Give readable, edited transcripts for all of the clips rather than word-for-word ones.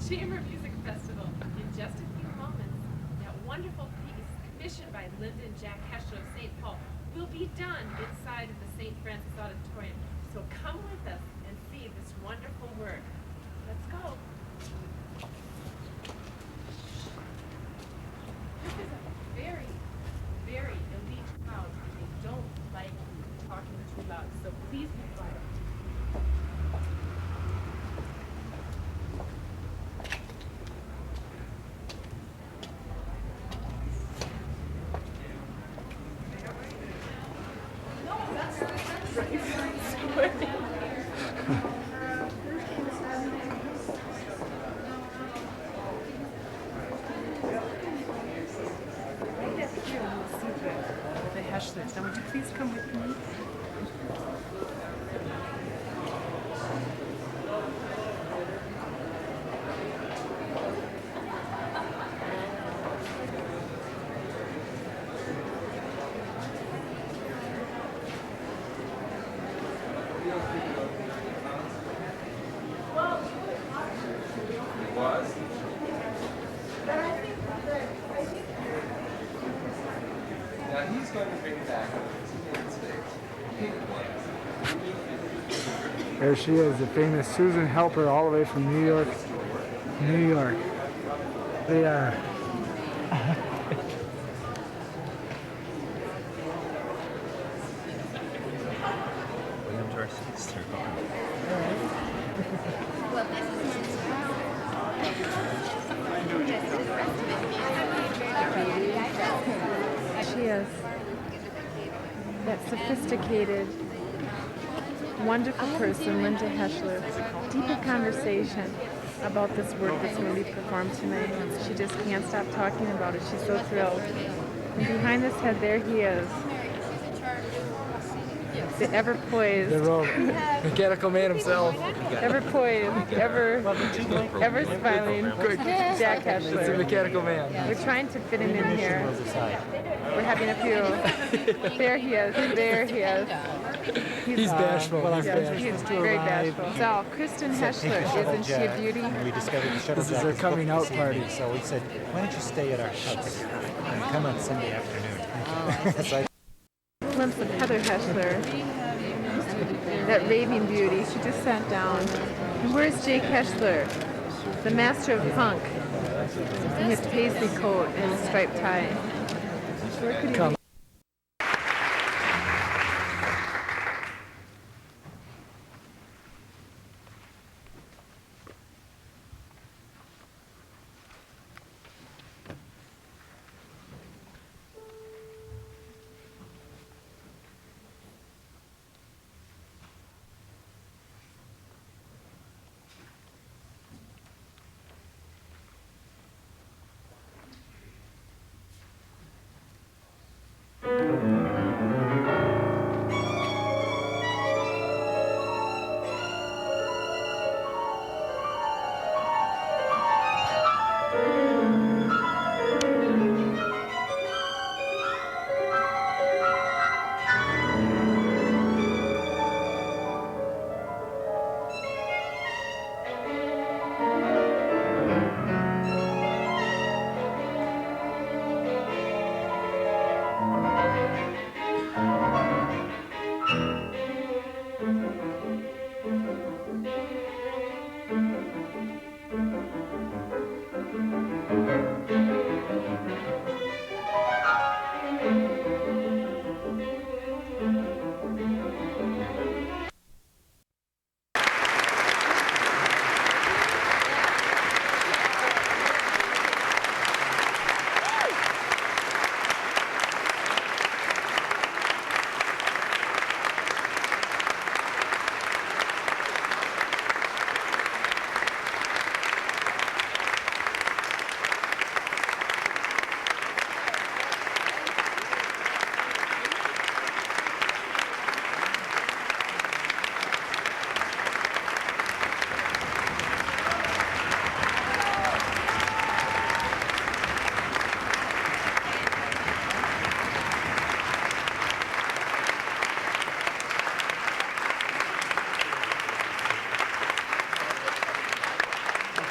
Chamber Music Festival. In just a few moments, that wonderful piece commissioned by Linda and Jack Heschler of St. Paul will be done inside of the St. Francis Auditorium. So come with us and see this wonderful work. Let's go. This is a very, very elite crowd, and they don't like you talking too loud, so please be quiet. The Heschlers. Now, would you please come with me? Now he's going to bring back There she is, the famous Susan Helper, all the way from New York, New York. They are. William Darcy's third She is. That sophisticated, wonderful person, Linda Heschler. Deeper conversation about this work that's going to be performed tonight. She just can't stop talking about it. She's so thrilled. And behind this head, there he is. The ever poised, The mechanical man himself. ever poised, ever smiling Jack It's the Heschler. mechanical man. We're trying to fit him in here. We're having a few. There he is. There he is. He's bashful. He's Yeah, bashful. he's very bashful. So, Kristen Heschler, isn't she a beauty? We discovered the shuttle This is jack their was coming booked out this party. evening, so we said, why don't you stay at our house and come on Sunday afternoon? So I Glimpse of Heather Heschler. That raving beauty. She just sat down. And where's Jake Heschler? The master of punk. In his paisley coat and his striped tie. Where could he Come. be?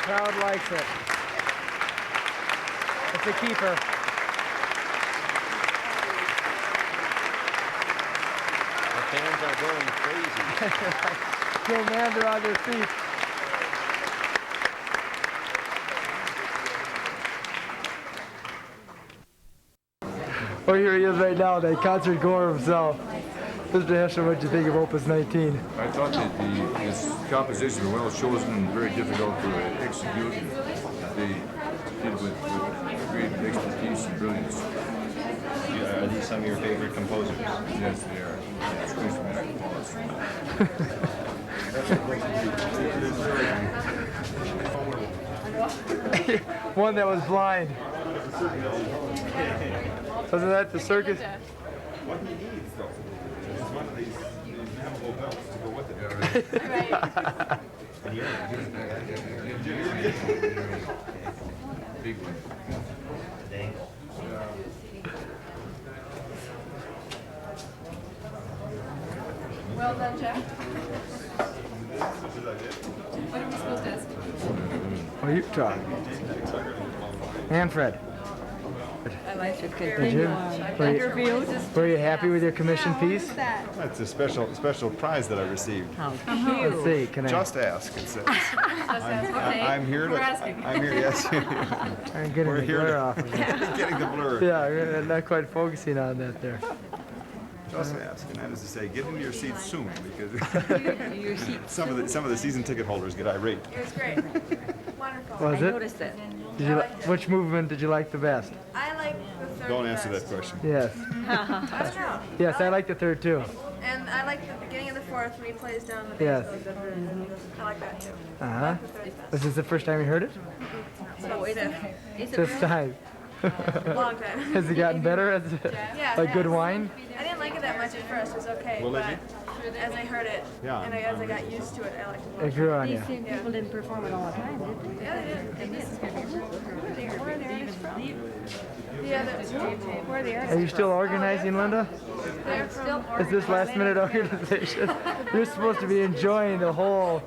Crowd likes it. It's a keeper. The fans are going crazy. No man, they're on their feet. Oh, here he is right now, that concert goer himself. Mr. Heschler, what'd you think of Opus 19? I thought that his composition was well chosen and very difficult to execute. They did with great expertise and brilliance. Are these some of your favorite composers? Yes, they are. Especially Mr. Paulus. One that was blind. Wasn't that the circus? What he needs, though, is one of these memorable belts to go with it. Big one. Well done, Jeff. What are we supposed to ask? Oh, you talk. Manfred, I like your did you? Were you happy with your commission piece? That's a special prize that I received. Let's see, can I? Just ask, it says. Okay. I'm here to. We're asking. I'm here. Yes. I'm getting We're the here glare to- off of it. Getting the blur. Yeah, I'm not quite focusing on that there. Just ask, and that is to say, get into your seats soon because some of the season ticket holders get irate. It was great. Wonderful. Was it? Noticed it. Did you which movement did you like the best? I like the third. Don't answer best. that question. Yes. I don't know. Yes, I like the third too. And I like the beginning of the fourth when he plays down the bass. Yes. I like that too. Uh-huh. The third best. This is the first time you heard it? So This time. long time. Has it gotten better? As Yeah. like good wine? I didn't like it that much at first. It was okay. Will it but as I heard it, Yeah, and as I got used to it, I liked it more. It grew on you. People didn't perform it all the time, did they? Yeah, they did. And this is going to be where are the artists from? Yeah, where are the artists Are you still organizing, Linda? They're still Is this last minute organization? You're supposed to be enjoying the whole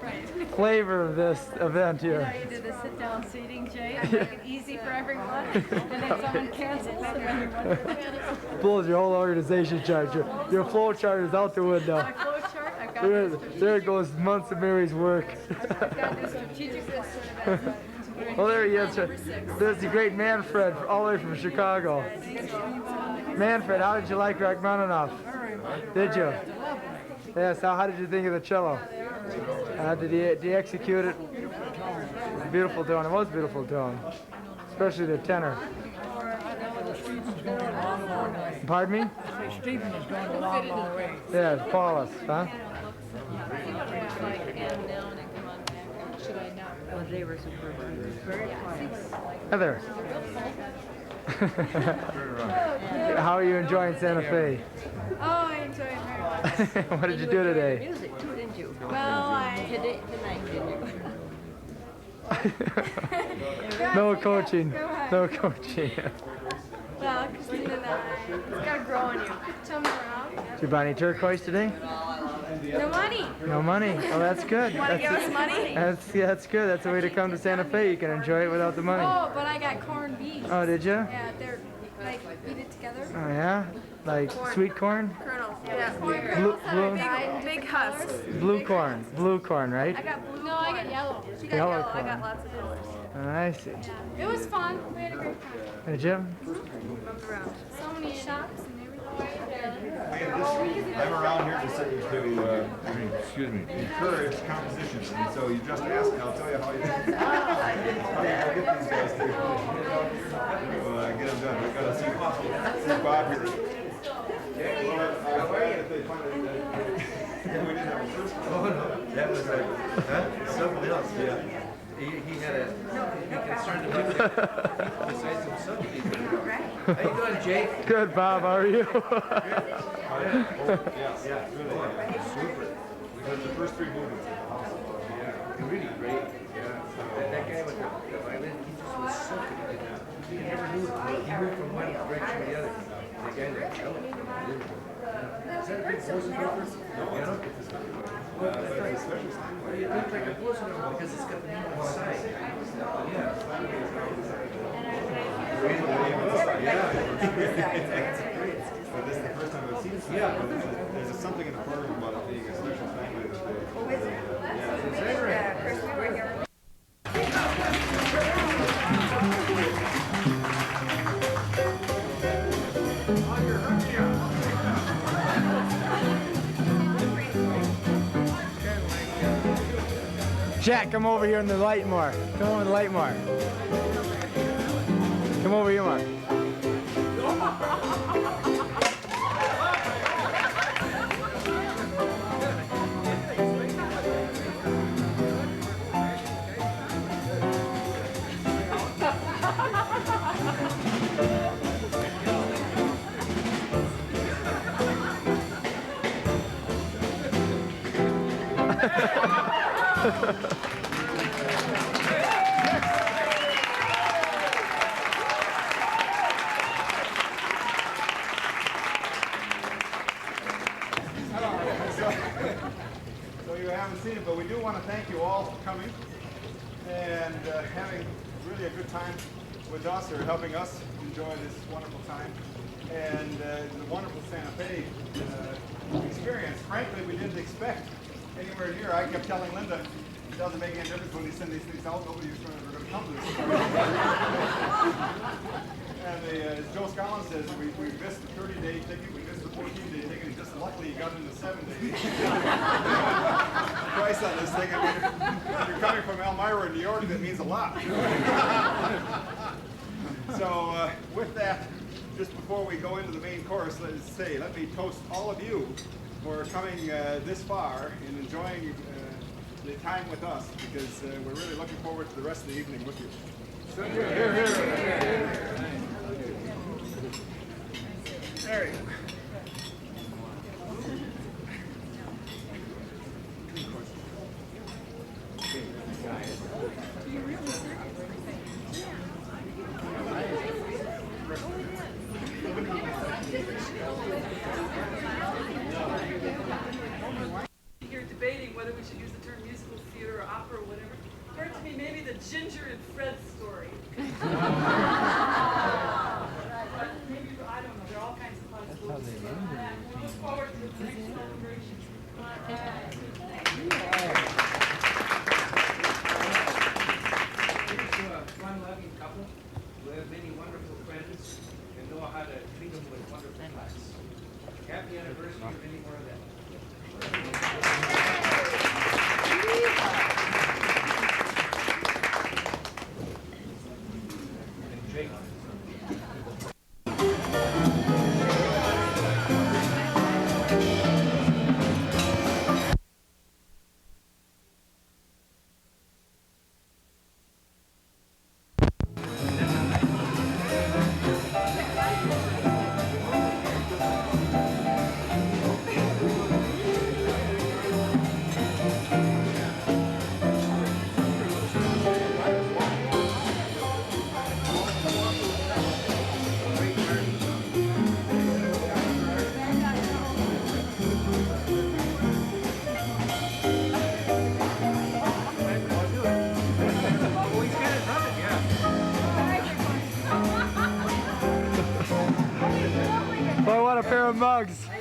flavor of this event here. You did the sit-down seating, Jay, and make it easy for everyone, and then someone cancels, and then you're wondering. Blows your whole organization chart. Your flow chart is out the window. My flow chart, I've got There goes months of Mary's work. this strategic list. Well, there he is. There's the great Manfred, all the way from Chicago. Manfred, how did you like Rachmaninoff? Did you? Yes, how did you think of the cello? Did he execute it? Beautiful tone. It was a beautiful tone, especially the tenor. Pardon me? Stephen is going a long, long way. Yeah, Paulus, huh? They were super very quiet. Heather. How are you enjoying Santa Fe? Oh, I enjoy it very much. What did you do today? Music too, didn't you? Well, I Tonight, didn't you? No coaching. No coaching. well, Christine and I, it's gotta grow on you. Tell me around. Did you buy any turquoise today? No money. No money. Oh, that's good. Want to give us money? That's good. That's the way to come to Santa Fe. You can enjoy it without the money. Oh, but I got corned beef. Oh, did you? Yeah, they're like beat it together. Oh, yeah? Like sweet corn? Kernels. Yeah. Corn Blue, kernels. blue, Big husks. blue corn. Blue corn, I right? got blue. No, I got yellow. She got Yellow yellow. I corn. got lots of colors. Oh, I see. It was fun. We had a great time. Hey, Jim? Bumped around. So many shops and everything. I'm around here to Excuse me. encourage compositions, and so you just ask, and I'll tell you how you get these guys to get them done. We've got to see Bob here. That was something else. Yeah. He had a concern about besides himself. How you doing, Jake? Good, Bob. How are you? Super. We got the first three movements. Really great. Yeah. That guy with the violin, he just was so good. You never knew it. He moved from one direction to the other. The guy that cello. Is that a big voice difference? No. But it's a special standpoint. It looks like a blizzard because it's got the name on the side. Yeah. But this is the first time I've seen something. Yeah. There's something in the program about it being a special family that they. Oh, is it? Yeah, of course, we were here. Jack, come over here in the light more. Come over in the light more. Come over here more. So you haven't seen it, but we do want to thank you all for coming and having really a good time with us, or helping us enjoy this wonderful time and the wonderful Santa Fe experience. Frankly, we didn't expect anywhere near. I kept telling Linda, it doesn't make any difference when you send these things out. Nobody's going to come to this. And as Joe Scotland says, we missed the 30-day ticket, we missed the 14-day ticket, and just luckily you got in the 7-day. Price on this thing, I mean, if you're coming from Elmira, New York, that means a lot. So with that, just before we go into the main course, let me toast all of you for coming this far and enjoying the time with us, because we're really looking forward to the rest of the evening with you. Here, here. There you go. You're debating whether we should use the term musical theater or opera or whatever. Occurred to me maybe the Ginger and Fred story. But maybe, I don't know, there are all kinds of possibilities. We'll look forward to the next celebration. Here's a fun-loving couple who have many wonderful friends and know how to treat them with wonderful class. Happy anniversary of many more of them. And Jake. Oh, I want a pair of mugs. I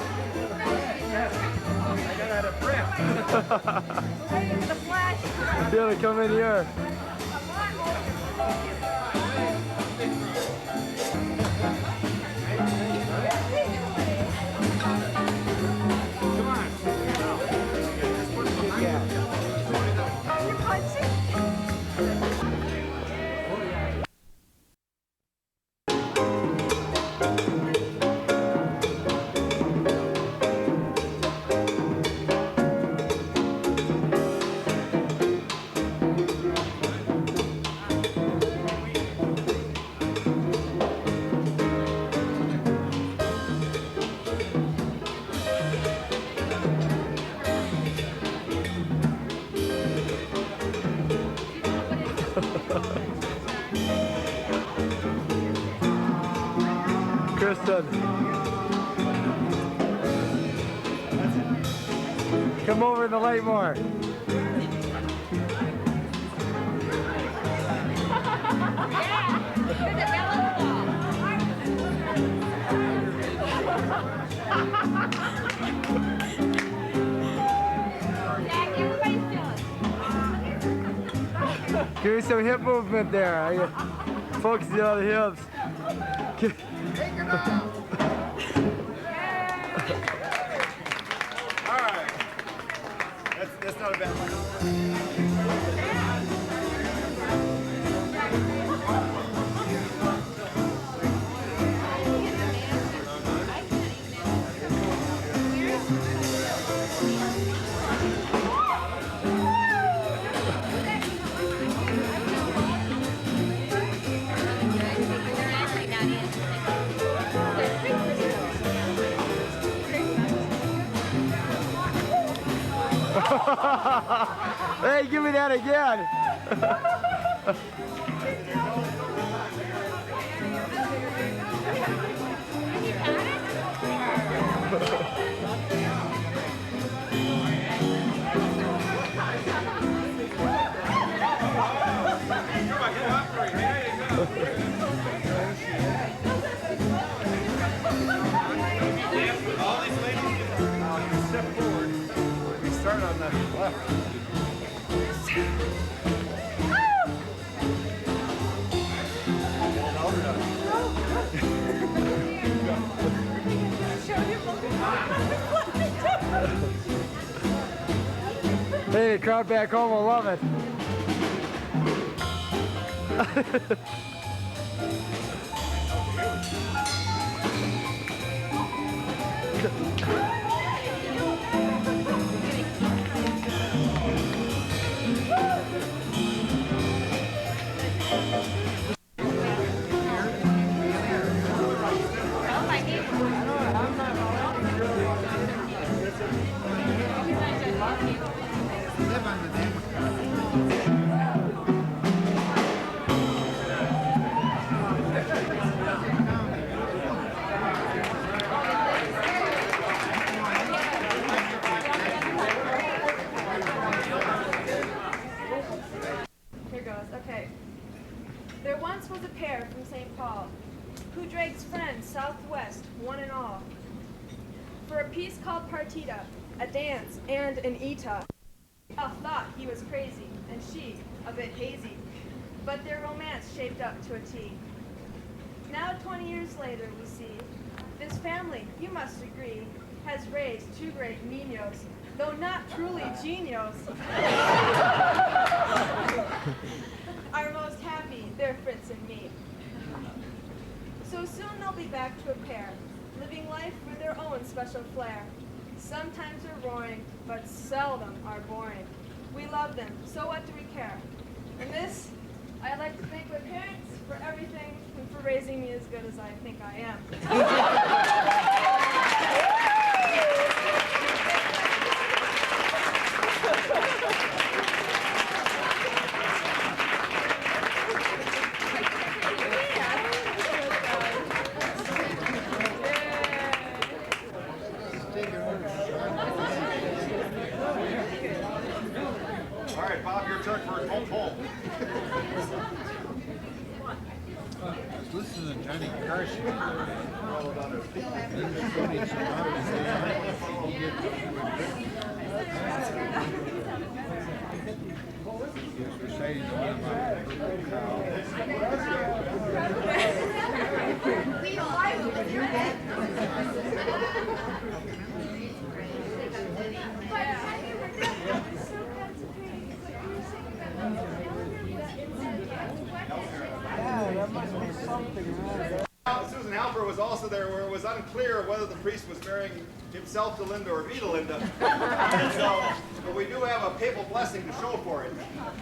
got out of breath. Waiting for the flash. Yeah, they come in here. Kristen. Come Come over in the light more. Give me some hip movement there. Focusing on the hips. All right. That's not a bad one. Hey, give me that again. All these ladies, you step forward. We start on the left. Hey, the crowd back home will love it. Here goes. Okay. There once was a pair from St. Paul who drags friends southwest, one and all, for a piece called partita, a dance, and an eata. All thought he was crazy, and she a bit hazy, but their romance shaped up to a T. Now 20 years later we see, this family, you must agree, has raised two great niños, though not truly genios. Are most happy, they're Fritz and me. So soon they'll be back to a pair, living life with their own special flair. Sometimes they're roaring, but seldom are boring. We love them, so what do we care? And this, I'd like to thank my parents for everything and for raising me as good as I think I am. All right, Bob, your turn for home home. Listen to Johnny Carson. Susan Halper was also there where it was unclear whether the priest was marrying himself to Linda or me to Linda. And so, but we do have a papal blessing to show for it.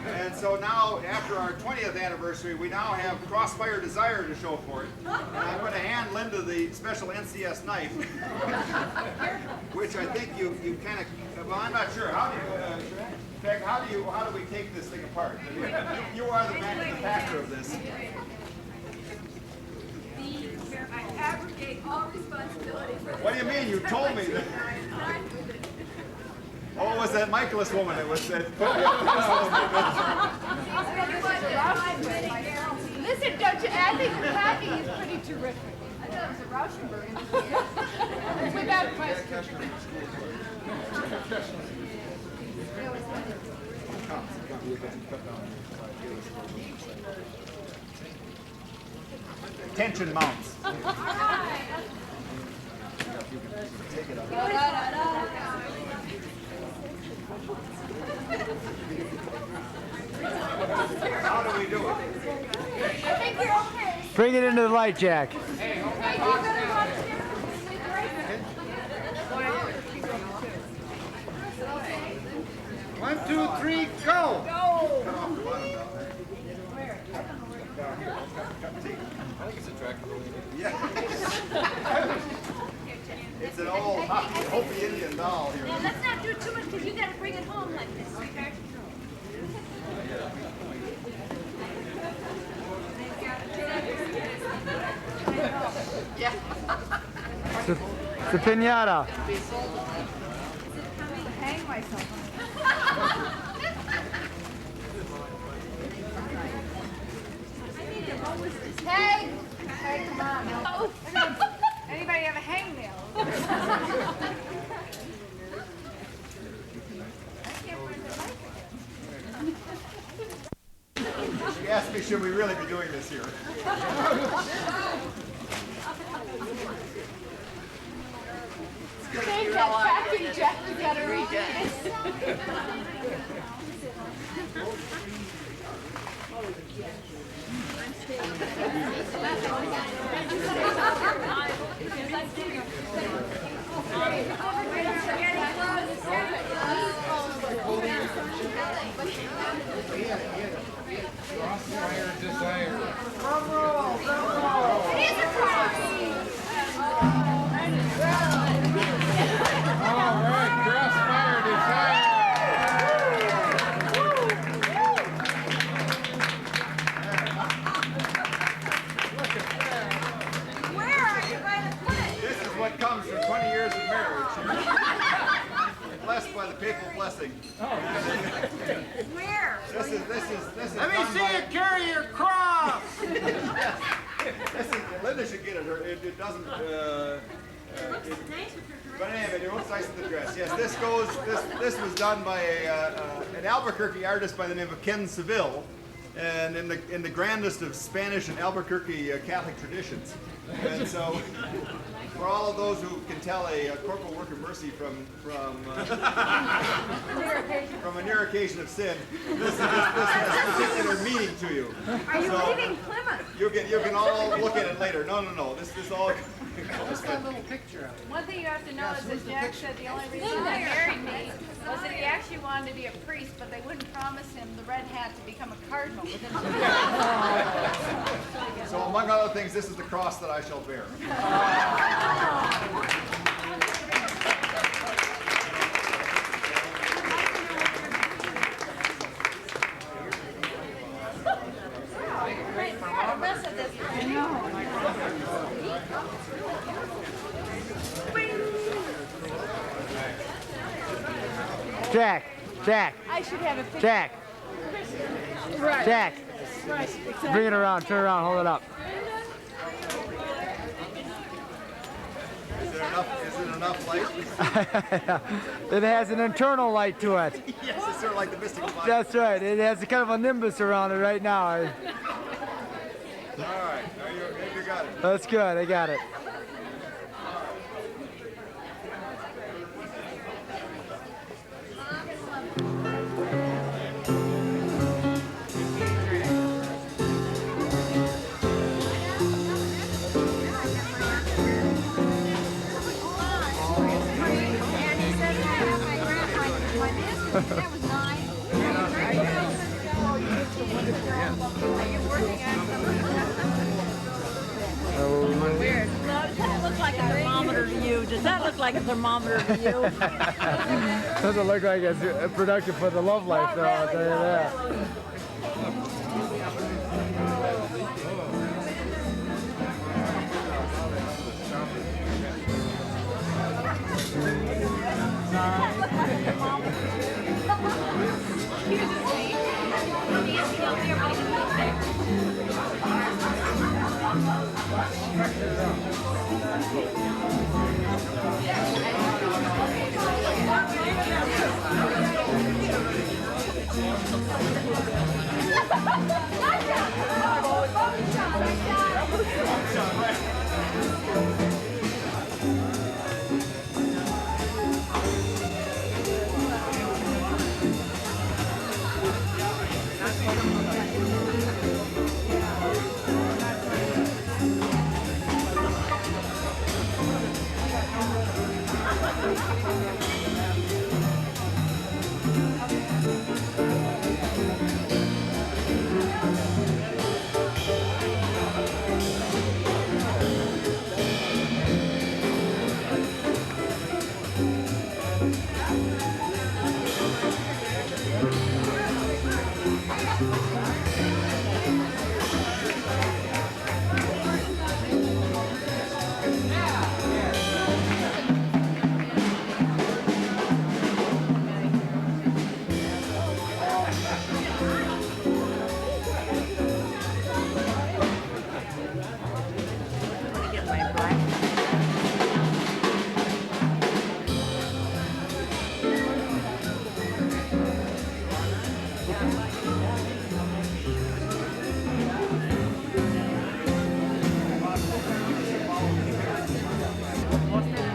And so now, after our 20th anniversary, we now have Crossfire Desire to show for it. And I'm going to hand Linda the special NCS knife, which I think you kind of, well, I'm not sure. How do you, in fact, how do we take this thing apart? I mean, you are the manufacturer of this. I abrogate all responsibility for this. What do you mean? You told me that. Oh, it was that Michaelis woman. It was that. Listen, don't you? I think the coffee is pretty terrific. I thought it was a Rauschenberg. Without question. Tension mounts. How do we do it? I think you're okay. Bring it into the light, Jack. Hey, you better watch it. 1, 2, 3, go! It's an old Hopi Indian doll here. Now, let's not do too much because you got to bring it home like this, sweetheart. It's a pinata. Hang myself. Hey! Hey, come on. Anybody have a hangnail? She asked me, should we really be doing this here? Save that tracking Jeff together. Crossfire Desire. It is a cross. All right, Crossfire Desire. Where are you going to put it? This is what comes from 20 years of marriage. Blessed by the papal blessing. Where? This is Let me see you carry your cross. Linda should get it. It doesn't. But anyway, it looks nice in the dress. Yes, this was done by an Albuquerque artist by the name of Ken Seville, and in the grandest of Spanish and Albuquerque Catholic traditions. And so, for all of those who can tell a corporal work of mercy from a near occasion of sin, this has particular meaning to you. Are you So, leaving Plymouth? You can all look at it later. No. This all. Just that little picture of it. One thing you have to know is that Jack said the only reason he married me was that he actually wanted to be a priest, but they wouldn't promise him the red hat to become a cardinal within 2 years. So among other things, this is the cross that I shall bear. Jack, I should have a picture. Jack, Right. Jack. Right. Exactly. Bring it around, turn around, hold it up. Is it enough light? It has an internal light to it. Yes, it's sort of like the mystic light. That's right. It has a kind of a nimbus around it right now. All right, you got it. That's good. I got it. That was nice. Are you working on something? Weird. Does that look like a thermometer to you? Does that look like a thermometer to you? Doesn't look like it's productive for the love life, though. I'll tell you that.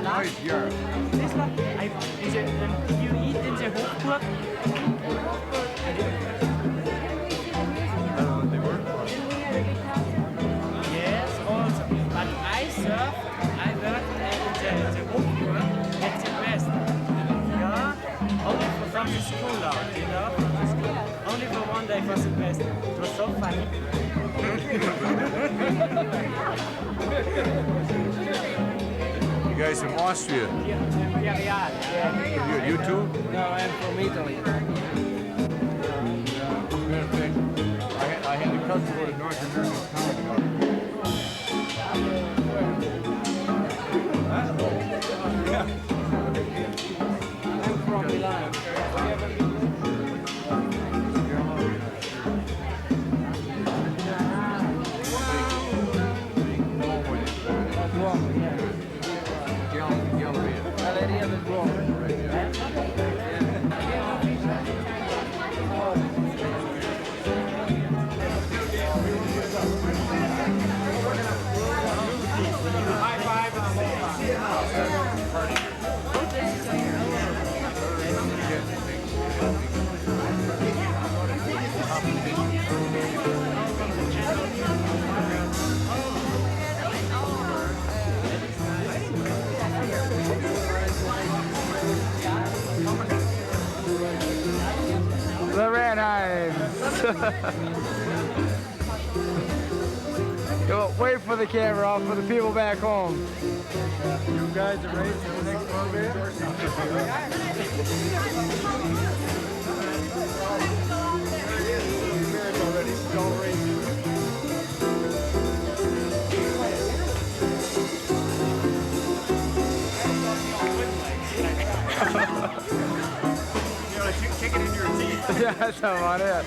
Nice, yeah. This one, you eat in the Hochburg. They were? Yes, also. But I served, I worked in the Hochburg at the best. Yeah, only from the school out, you know. Only for one day was the best. It was so funny. You guys from Austria? Yeah. You too? No, I'm from Italy. I had a cousin go to North American Comic. I'm from Milan. Galleria del Duomo. The Ranheims. Go, wait for the camera off for the people back home. You guys are ready for the next motivator? Kick it in your teeth. Yeah, that's about it.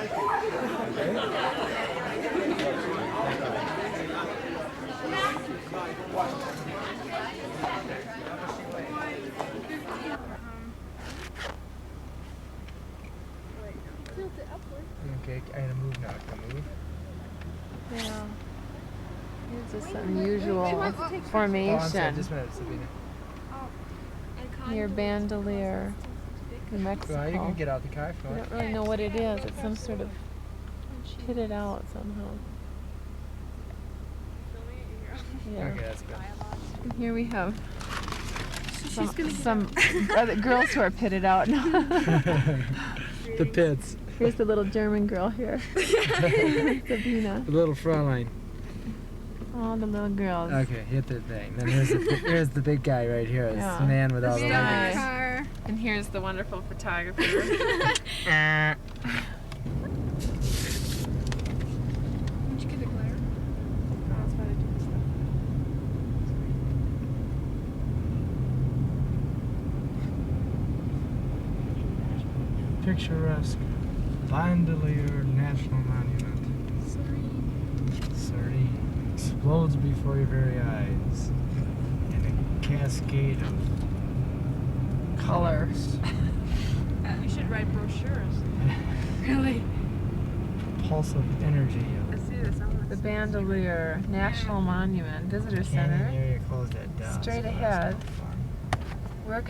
Thank Okay, I gotta move now. Can I move? Yeah. Here's this unusual Oh, I'm sorry. formation Just a minute, Sabina. near Bandelier, New Mexico. Well, you can get out the car if you I want. don't really know what it is. It's some sort of pitted out somehow. Yeah. Okay, that's good. And here we have some other girls who are pitted out. The pits. Here's the little German girl here. Sabina. The little Fraulein. All the little girls. Okay, hit the thing. Then here's the big guy right here. This Yeah. man with all the Guy. Car. And here's the wonderful photographer. Picturesque Bandelier National Monument. Serene. Explodes before your very eyes in a cascade of colors. You should write brochures. Really? Pulse of energy. I see this. The Bandelier National Monument Visitor Canyon Center. area closed at dusk. Straight That's ahead. not fun. Where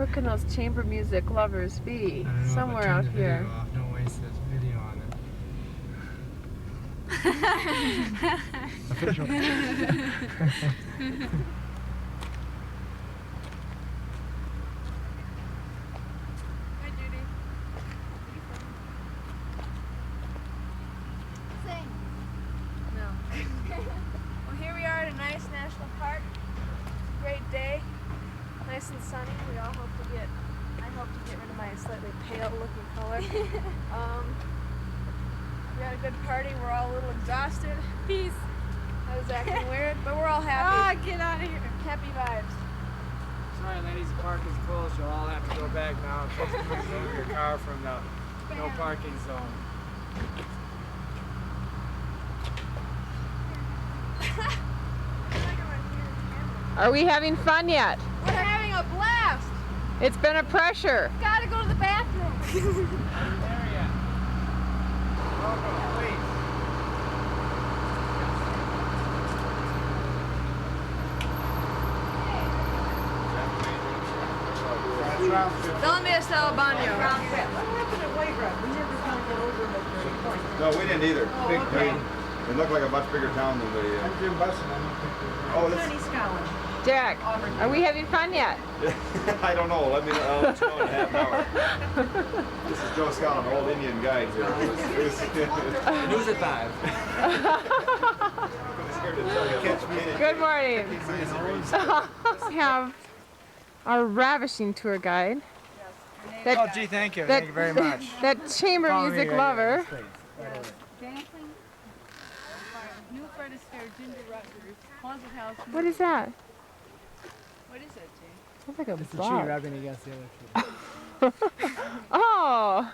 can those chamber music lovers be? I don't know, but Somewhere turn out the video here. off. Don't waste this video on it. Official. Hi, Judy. Sing. No. Well, here we are at a nice national park. Great day. Nice and sunny. We all hope to get. I hope to get rid of my slightly pale-looking color. We had a good party. We're all a little exhausted. Peace. I was acting weird, but we're all Ah, happy. get out of here. Happy vibes. Sorry, ladies, the park is closed. You'll all have to go back now. Please remove your car from the no parking zone. Are we having fun yet? We're having a blast. It's been a pressure. Gotta go to the bathroom. ¿Dónde está el baño? No, we didn't either. Big pain. It looked like a much bigger town than the. I'm Jim Busson. Oh, that's. Jack, are we having fun yet? I don't know. I'll let you know in half an hour. This is Joe Scott, an old Indian guide here. News at 5. Good morning. We have our ravishing tour guide. Oh, gee, thank you. Thank you very much. That chamber Follow me music right here. lover. That's great. Right over. Dancing. New Frederick's Fair, Ginger Rutgers, Haunted House. What is that? What is that, Jay? Sounds like a It's the bug. tree rubbing against the other tree. Oh.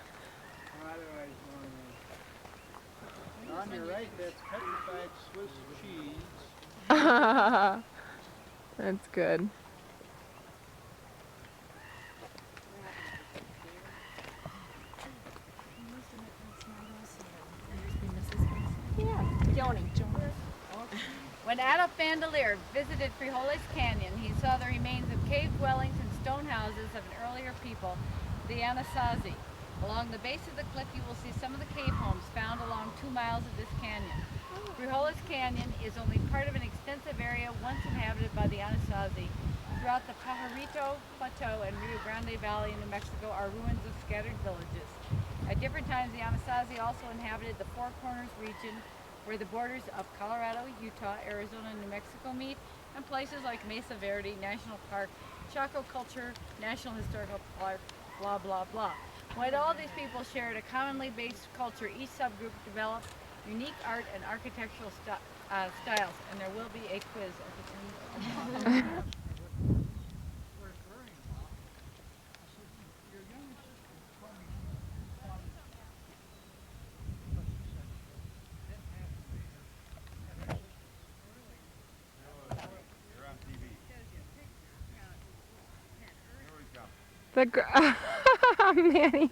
On your right, that's petrified Swiss cheese. That's good. When Adolf Bandelier visited Frijoles Canyon, he saw the remains of cave dwellings and stone houses of an earlier people, the Anasazi. Along the base of the cliff, you will see some of the cave homes found along 2 miles of this canyon. Frijoles Canyon is only part of an extensive area once inhabited by the Anasazi. Throughout the Pajarito Plateau and Rio Grande Valley in New Mexico are ruins of scattered villages. At different times, the Anasazi also inhabited the Four Corners region, where the borders of Colorado, Utah, Arizona, and New Mexico meet, and places like Mesa Verde National Park, Chaco Culture, National Historical Park, blah, blah, blah. When all these people shared a commonly based culture, each subgroup developed unique art and architectural styles, and there will be a quiz at the end of the The Manny.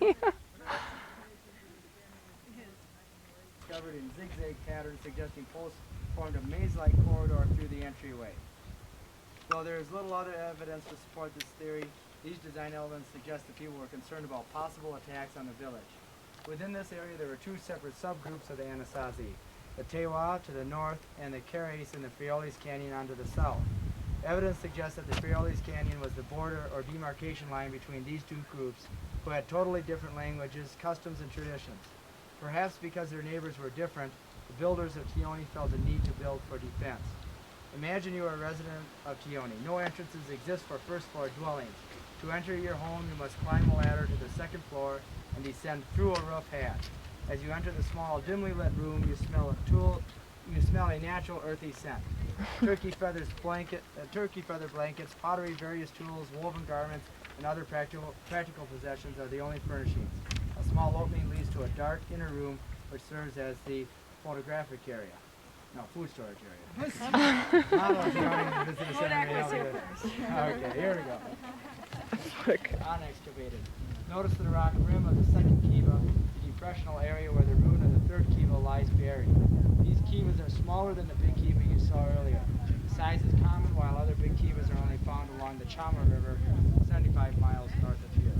Covered in zigzag patterns suggesting posts formed a maze-like corridor through the entryway. Though there is little other evidence to support this theory, these design elements suggest that people were concerned about possible attacks on the village. Within this area there were two separate subgroups of the Anasazi, the Tewa to the north and the Carrace in the Frioles Canyon on to the south. Evidence suggests that the Frioles Canyon was the border or demarcation line between these two groups who had totally different languages, customs, and traditions. Perhaps because their neighbors were different, the builders of Tioni felt a need to build for defense. Imagine you are a resident of Tioni. No entrances exist for first floor dwellings. To enter your home, you must climb a ladder to the second floor and descend through a roof hatch. As you enter the small, dimly lit room, you smell a natural earthy scent. Turkey feather blankets, pottery, various tools, woven garments, and other practical possessions are the only furnishings. A small opening leads to a dark inner room which serves as the photographic area. No, food storage area. Okay, here we go. Unexcavated. Notice the rock rim of the second kiva, the depressional area where the ruin of the third kiva lies buried. These kivas are smaller than the big kiva you saw earlier. The size is common, while other big kivas are only found along the Chama River, 75 miles north of here.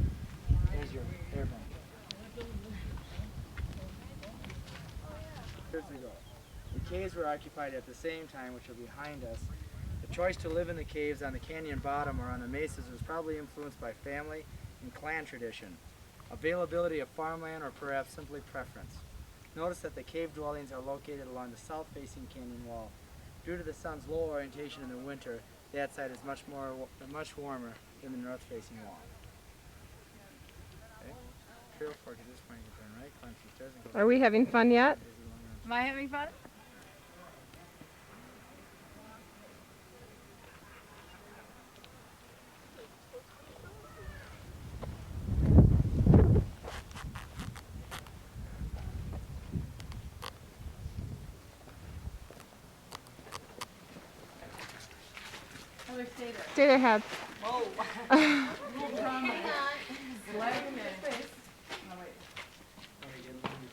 There's your airbank. Years ago. The caves were occupied at the same time, which are behind us. The choice to live in the caves on the canyon bottom or on the mesas was probably influenced by family and clan tradition, availability of farmland, or perhaps simply preference. Notice that the cave dwellings are located along the south-facing canyon wall. Due to the sun's low orientation in the winter, that side is much warmer than the north-facing wall. Okay. Trail fork at this point, you turn right, climb some stairs, and go. Are we having fun yet? Am I having fun? Stay there, Head. Oh.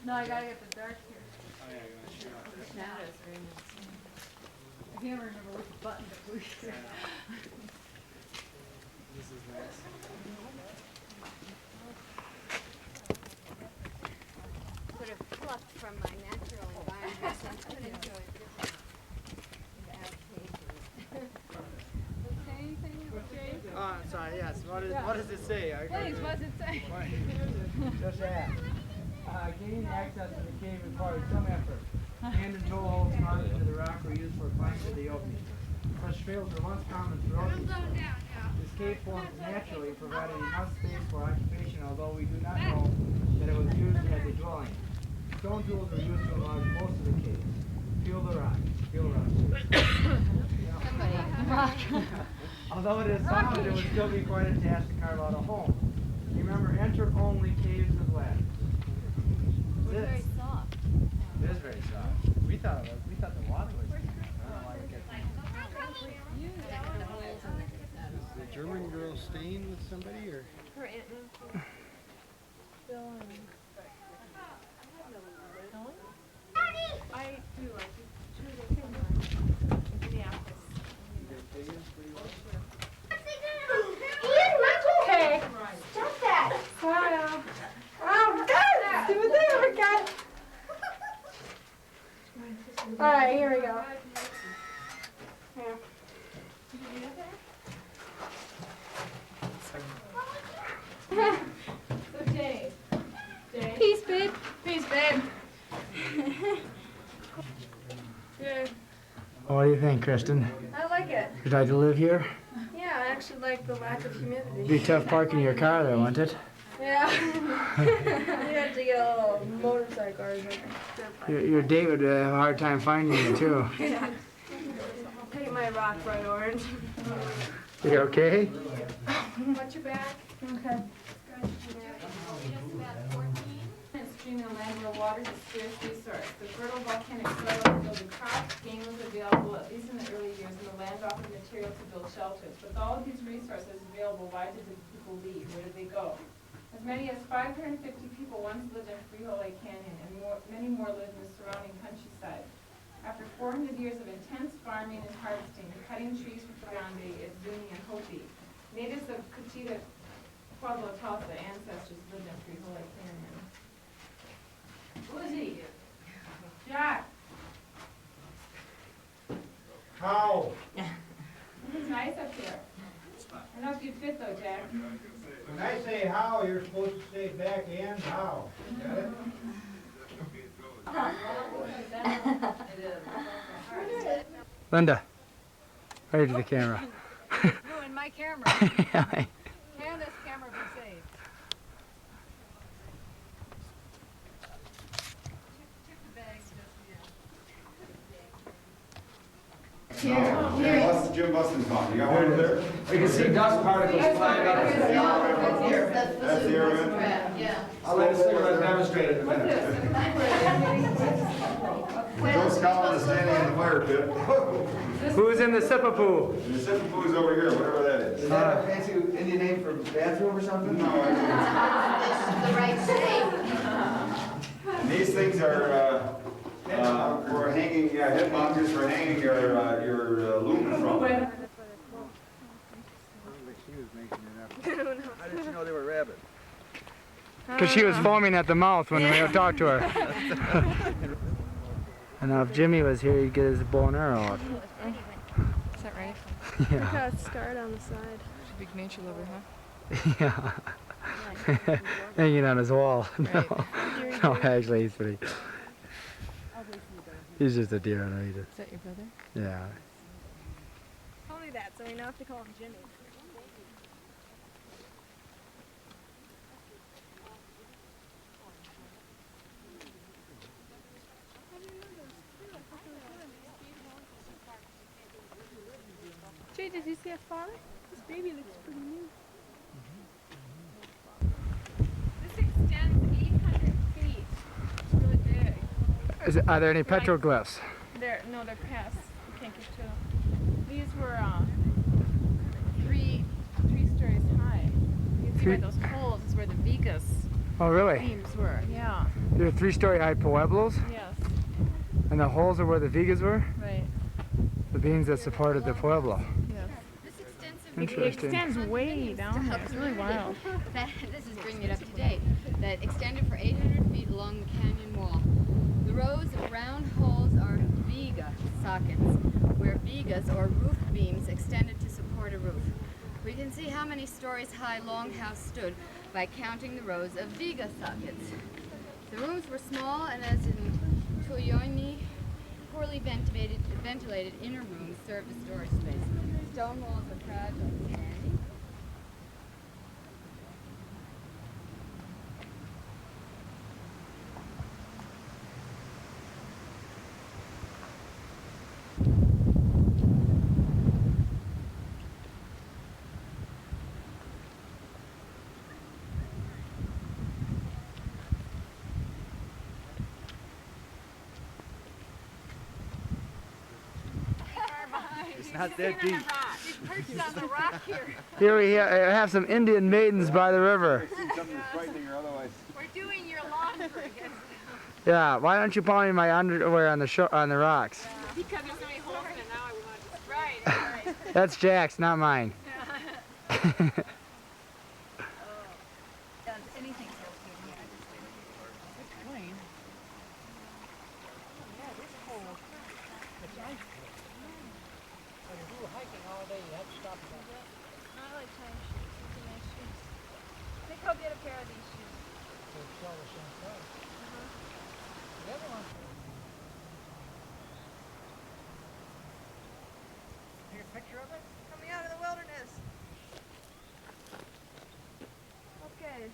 No, I gotta get the dark here. Oh yeah, you're gonna shoot off. The shadows are in this. I can't remember which button to push. This is nice. Sort of plucked from my natural environment and put into a different adaptation. Oh, I'm sorry, yes. What does it say? Please, what does it say? Just ask. Gaining access to the cave required some effort. Hand and toe holes carved into the rock were used for climbing to the opening. Such trails were once common throughout the zone. This cave formed naturally, provided enough space for occupation, although we do not know that it was used as a dwelling. Stone tools were used to enlarge most of the caves. Feel the rock. Feel the rock. Although it is soft, it would still be quite a task to carve out a home. Remember, enter only caves with ladders. It's very soft. It is very soft. We thought the water was deep. I don't know why it gets Is the German girl staying with somebody or? Her aunt Nancy. Bill and I do. I do. In the office. Ian, that's okay. Stop that. Wow. Oh, God. Do it there, God. All right, here we go. Here. So Dave. Peace, babe. Peace, babe. Yeah, What do you think, Kristen? I like it. Would you like to live here? Yeah, I actually like the lack of humidity. It'd be tough parking your car there, wouldn't it? Yeah. You have to get a little motorcycle or something. Your date would have a hard time finding you, too. Yeah. Paint my rock bright orange. You okay? Watch your back. Okay. Stream and land where water is a scarce resource. The fertile volcanic soil yielded crops, game was available, at least in the early years, and the land offered material to build shelters. With all of these resources available, why did the people leave? Where did they go? As many as 550 people once lived in Freehold Lake Canyon, and many more lived in the surrounding countryside. After 400 years of intense farming and harvesting, cutting trees for Grande, Izumi, and Hopi, natives of Kachita, Pueblo, Tulsa ancestors lived in Freehold Lake Canyon. Who is he? Jack. How? It's nice up here. I don't know if you'd fit though, Jack. When I say how, you're supposed to say back and how. Got it? Linda, right to the camera. Ruin my camera. Yeah. Can this camera be saved? Here. Jim Buston's on. You got one there? We can see dust particles flying up. That's the air vent? Yeah. I'll let the cigarette demonstrate in a minute. Joe Scotland is standing in the fire pit. Who's in the Sipapoo? And the sipping pool is over here, whatever that is. Is that a fancy Indian name for bathroom or something? No, The right shape. and these things are for hanging, head mounters for hanging your aluminum from. How did you know they were rabbits? Because she was foaming at the mouth when we talked to her. And now if Jimmy was here, he'd get his bow and arrow out. Is that right? Yeah. Look how it's scarred on the side. Big nature lover, huh? Yeah. Hanging on his wall. No, no, actually, he's pretty. He's just a deer hunter. Is that your brother? Yeah. Call me that, so we know if to call him Jimmy. Jay, did you see a father? This baby looks pretty new. This extends 800 feet. It's really big. Are there any petroglyphs? They're past. You can't get to them. These were three stories high. You can see by those holes is where the Vigas Oh, really? beams were. Yeah. They're 3-story high pueblos? Yes. And the holes are where the vigas were? Right. The beams that supported the pueblo. Yes. It Interesting. extends way down here. It's really wild. This is bringing it up to date. That extended for 800 feet along the canyon wall. The rows of round holes are viga sockets, where vigas or roof beams extended to support a roof. We can see how many stories high Longhouse stood by counting the rows of viga sockets. The rooms were small, and as in Tuyoini, poorly ventilated inner rooms served as storage space. Stone walls were fragile and sandy. It's not that deep. Perched on the rock here. Here we have some Indian maidens by the river. We're doing your laundry. Yeah, why don't you pawn me my underwear on the rocks? Because there's so many holes in it now, I want to. Right. That's Jack's, not mine. Anything's okay here. Good point. Yeah, it is cold. It's nice. When you do hiking all day, you have to stop and I like tiny shoes. These are nice shoes. I think I'll get a pair of these shoes. sell the same price. The other one. Take a picture of it? Coming out of the wilderness. Okay.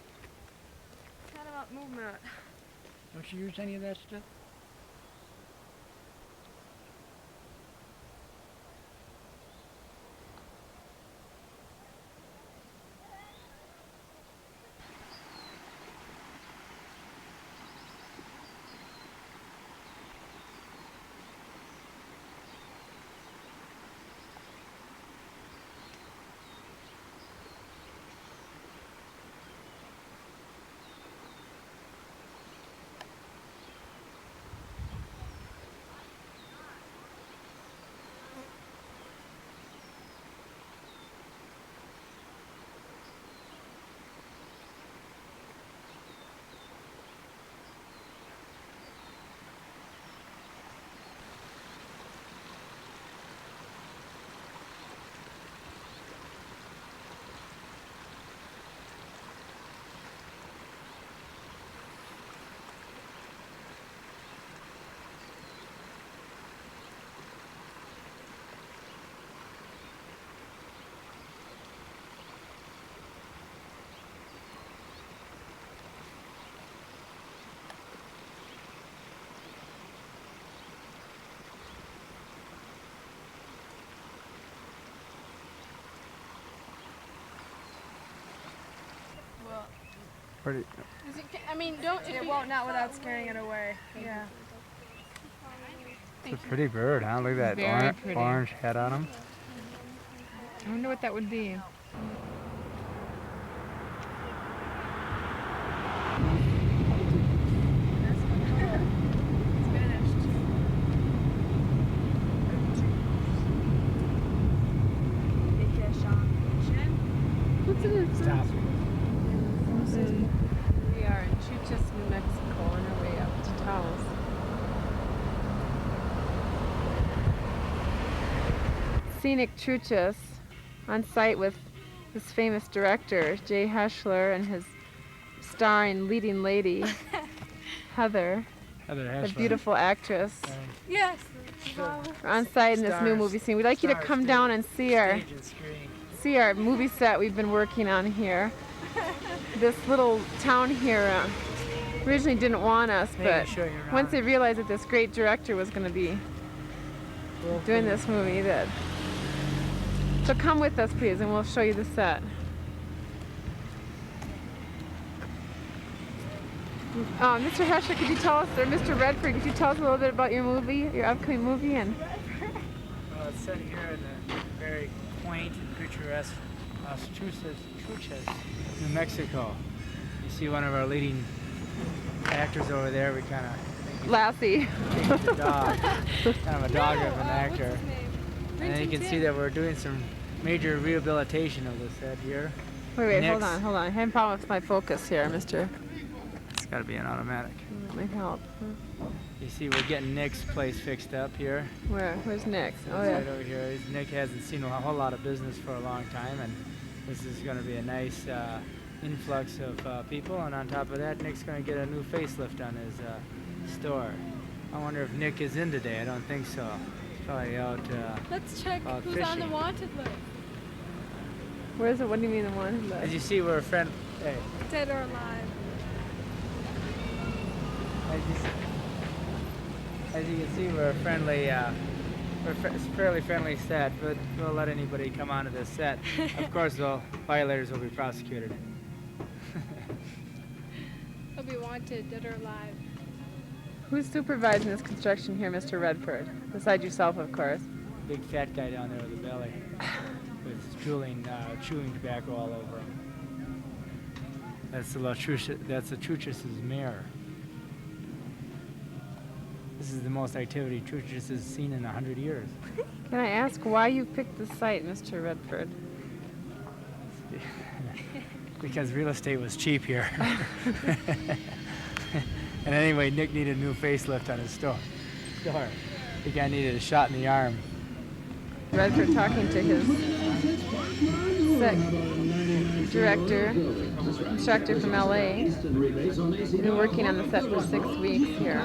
Kind of about movement. Don't you use any of that stuff? Pretty. I mean, it won't, not without scaring it away. Yeah. It's a pretty bird, huh? Look at that Very pretty. orange head on him. I wonder what that would be. Stop. We are in Chuchas, New Mexico, on our way up to Taos. Scenic Chuchas, on site with this famous director, Jay Heschler, and his starring leading lady, Heather, Heather the Heschler. beautiful actress. Yes. We're on site in this new movie scene. We'd like you to come down and see our movie set we've been working on here. This little town here originally didn't want us, but once they realized that this great director was going to be doing this movie, that. So come with us, please, and we'll show you the set. Mr. Heschler, could you tell us, or Mr. Redford, could you tell us a little bit about your movie, your upcoming movie? And Well, it's set here in the very quaint and picturesque Chuchas, New Mexico. You see one of our leading actors over there. We kind of Lassie. changed the dog, kind of a dog of an actor. And then you can see that we're doing some major rehabilitation of the set here. Wait, Nick's- hold on. I have a problem with my focus here, Mr. It's got to be an automatic. That might help. You see, we're getting Nick's place fixed up here. Where's Nick? Oh, It's yeah. right over here. Nick hasn't seen a whole lot of business for a long time, and this is going to be a nice influx of people. And on top of that, Nick's going to get a new facelift on his store. I wonder if Nick is in today. I don't think so. He's probably out. Let's check out who's fishing. on the wanted list. Where is it? What do you mean the one? As you see, we're a friend. Hey, Dead or alive. as you can see, we're a friendly. Fairly friendly set, but we'll let anybody come onto this set. Of course, violators will be prosecuted. They'll be wanted, dead or alive. Who's supervising this construction here, Mr. Redford? Besides yourself, of course. Big fat guy down there with the belly, with chewing tobacco all over him. That's the Chuchas' mirror. This is the most activity Chuchas has seen in 100 years. Can I ask why you picked this site, Mr. Redford? Because real estate was cheap here. And anyway, Nick needed a new facelift on his store. The guy needed a shot in the arm. Redford talking to his set director, instructor from LA. He's been working on the set for 6 weeks here.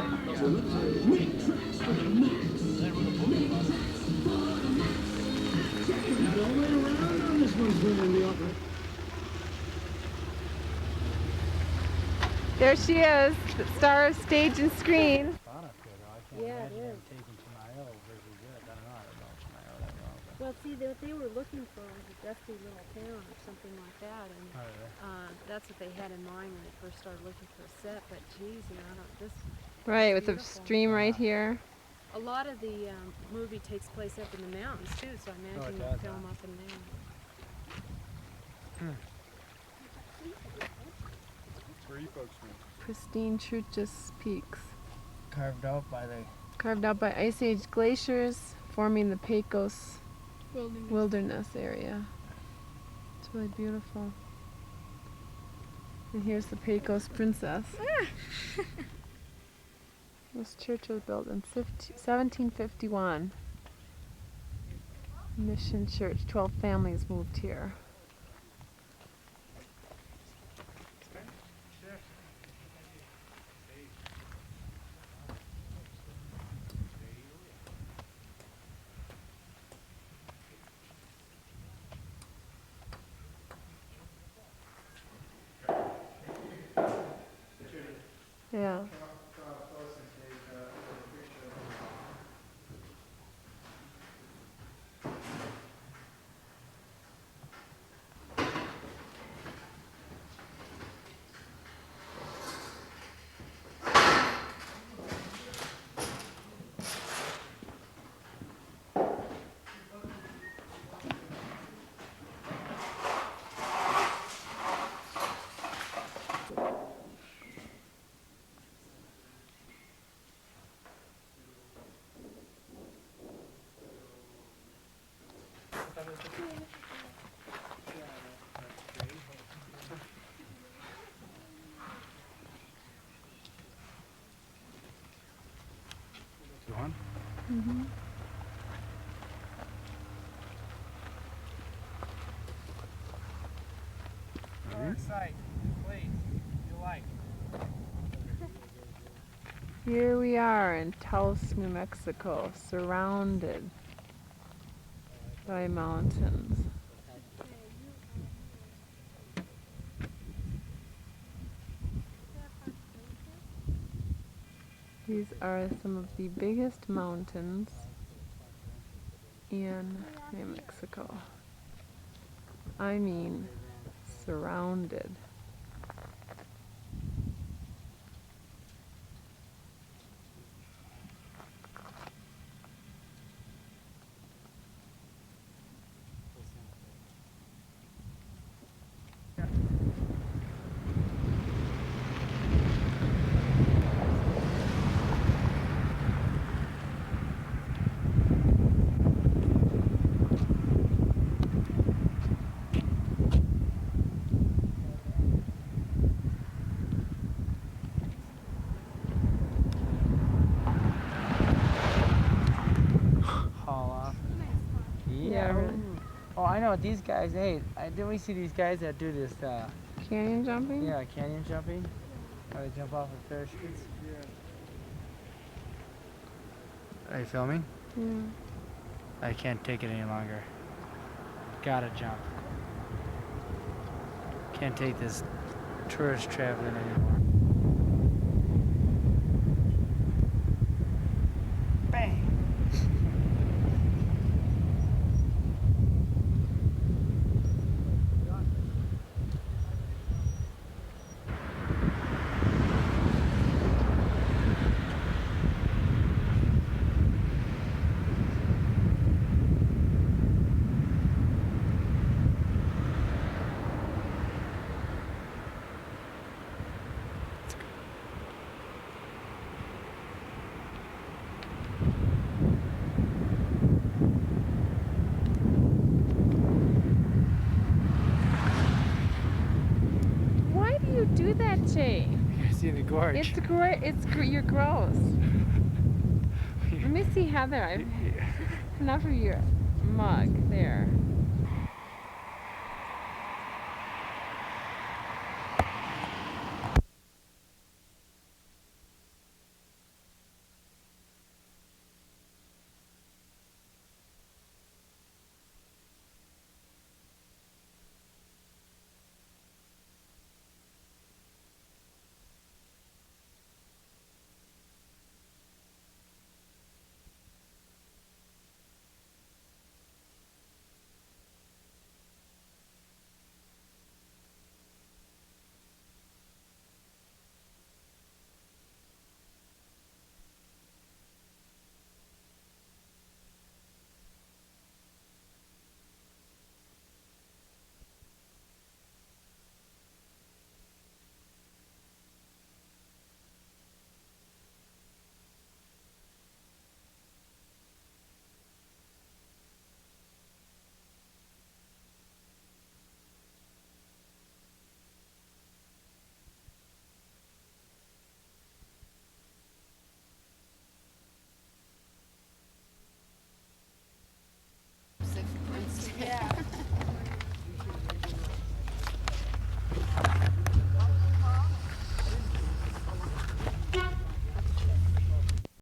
There she is, the star of stage and screen. Yeah, it is. Well, see, what they were looking for was a dusty little town or something like that, and that's what they had in mind when they first started looking for a set. But geez, you know, this. Right, with the beautiful. stream right here. A lot of the movie takes place up in the mountains too, so I imagine it they does, film up in there. Where are you folks from? Pristine Chuchas Peaks. Carved out by the Carved out by Ice Age glaciers, forming the Pecos Wilderness area. It's really beautiful. And here's the Pecos Princess. This church was built in 1751. Mission Church, 12 families moved here. Yeah. Mm-hmm. Site, please, if you like. Here we are in Taos, New Mexico, surrounded by mountains. These are some of the biggest mountains in New Mexico. I mean, surrounded. Yeah, really. Oh, I know these guys. Hey, didn't we see these guys that do this? Canyon jumping? Yeah, canyon jumping. How they jump off of parachutes. Are you filming? Yeah. I can't take it any longer. Gotta jump. Can't take this tourist traveling anymore. Bang! Why do you do that, Jay? You see the gorge. It's great. You're gross. Let me see Heather. Enough of your mug there.